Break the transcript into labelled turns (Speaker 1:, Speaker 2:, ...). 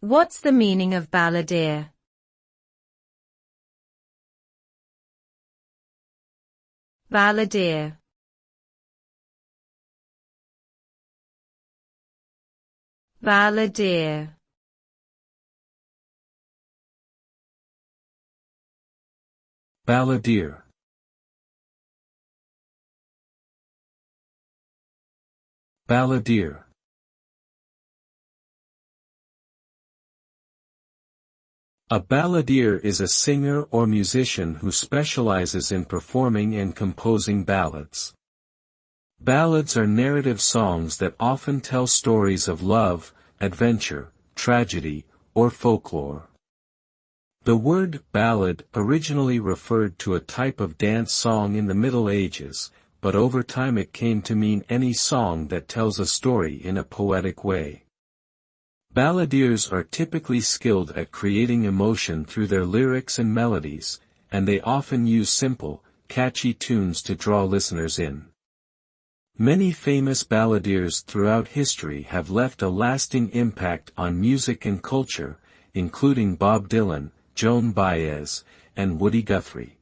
Speaker 1: What's the meaning of balladeer? Balladeer. Balladeer.
Speaker 2: Balladeer. Balladeer. A balladeer is a singer or musician who specializes in performing and composing ballads. Ballads are narrative songs that often tell stories of love, adventure, tragedy, or folklore. The word ballad originally referred to a type of dance song in the Middle Ages, but over time it came to mean any song that tells a story in a poetic way. Balladeers are typically skilled at creating emotion through their lyrics and melodies, and they often use simple, catchy tunes to draw listeners in. Many famous balladeers throughout history have left a lasting impact on music and culture, including Bob Dylan, Joan Baez, and Woody Guthrie.